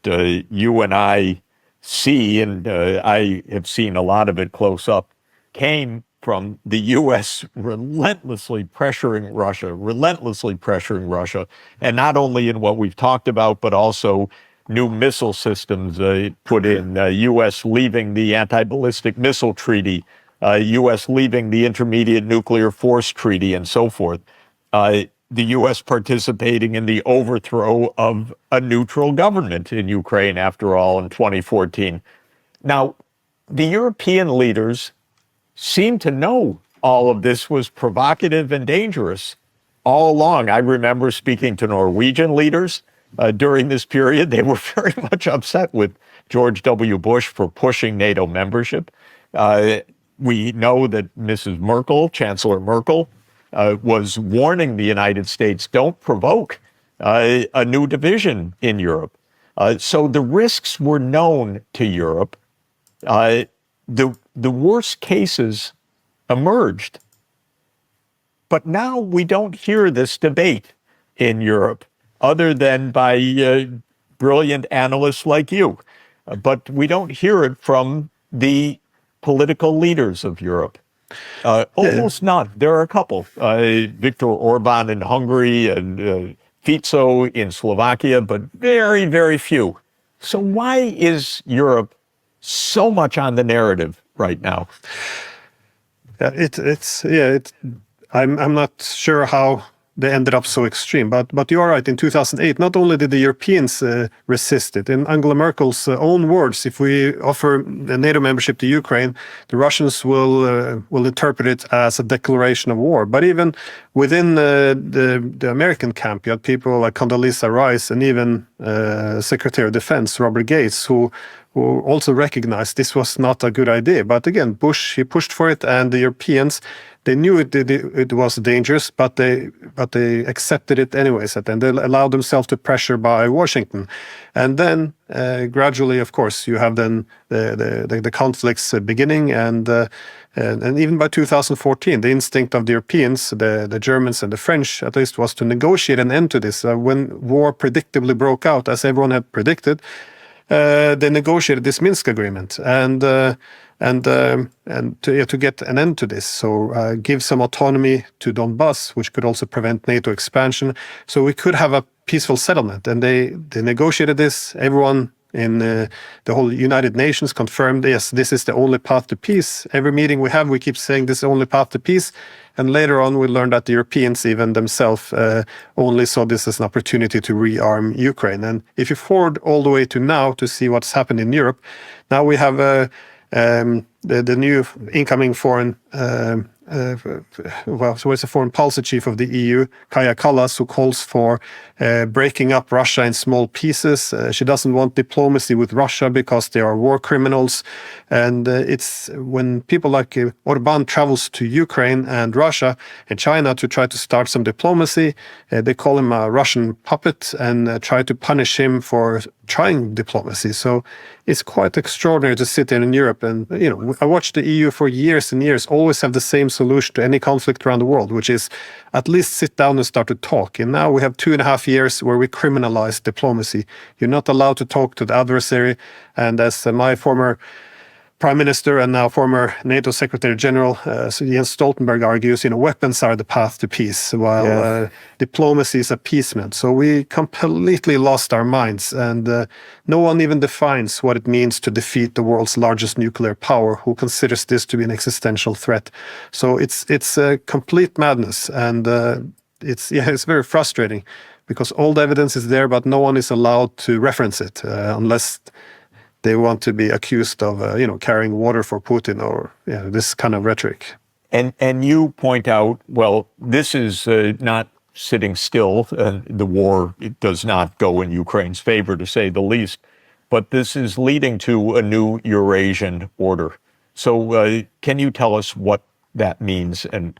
you and I see, and I have seen a lot of it close up, came from the U.S. relentlessly pressuring Russia, and not only in what we've talked about, but also new missile systems put in, U.S. leaving the anti-ballistic missile treaty, U.S. leaving the intermediate nuclear force treaty, and so forth. The U.S. participating in the overthrow of a neutral government in Ukraine, after all, in 2014. Now, the European leaders seem to know all of this was provocative and dangerous all along. I remember speaking to Norwegian leaders during this period. They were very much upset with George W. Bush for pushing NATO membership. We know that Mrs. Merkel, Chancellor Merkel, was warning the United States, don't provoke a new division in Europe. So the risks were known to Europe. The worst cases emerged. But now we don't hear this debate in Europe, other than by brilliant analysts like you. But we don't hear it from the political leaders of Europe. Almost none. There are a couple. Viktor Orban in Hungary and Fico in Slovakia, but very, very few. So why is Europe so much on the narrative right now? I'm not sure how they ended up so extreme, but you are right. In 2008, not only did the Europeans resist it, in Angela Merkel's own words, if we offer NATO membership to Ukraine, the Russians will interpret it as a declaration of war. But even within the American camp, you had people like Condoleezza Rice and even Secretary of Defense Robert Gates, who also recognized this was not a good idea. But again, Bush, he pushed for it, and the Europeans, they knew it was dangerous, but they accepted it anyways, and they allowed themselves to pressure by Washington. And then gradually, of course, you have then the conflicts beginning, and even by 2014, the instinct of the Europeans, the Germans and the French at least, was to negotiate an end to this. When war predictably broke out, as everyone had predicted, they negotiated this Minsk agreement and to get an end to this. So give some autonomy to Donbass, which could also prevent NATO expansion. So we could have a peaceful settlement. And they negotiated this. Everyone in the whole United Nations confirmed, yes, this is the only path to peace. Every meeting we have, we keep saying this is the only path to peace. And later on, we learned that the Europeans even themselves only saw this as an opportunity to rearm Ukraine. And if you forward all the way to now to see what's happened in Europe, now we have the new incoming foreign so it's a foreign policy chief of the EU, Kaja Kallas, who calls for breaking up Russia in small pieces. She doesn't want diplomacy with Russia because they are war criminals. And it's when people like Orban travels to Ukraine and Russia and China to try to start some diplomacy, they call him a Russian puppet and try to punish him for trying diplomacy. So it's quite extraordinary to sit in Europe. And, I watched the EU for years and years, always have the same solution to any conflict around the world, which is at least sit down and start to talk. And now we have 2.5 years where we criminalize diplomacy. You're not allowed to talk to the adversary. And as my former Prime Minister and now former NATO Secretary General Jens Stoltenberg argues, weapons are the path to peace, while diplomacy is appeasement. So we completely lost our minds, and no one even defines what it means to defeat the world's largest nuclear power, who considers this to be an existential threat. So it's a complete madness, and it's very frustrating because all the evidence is there, but no one is allowed to reference it unless they want to be accused of, carrying water for Putin or this kind of rhetoric. And you point out, well, this is not sitting still. The war does not go in Ukraine's favor, to say the least. But this is leading to a new Eurasian order. So can you tell us what that means and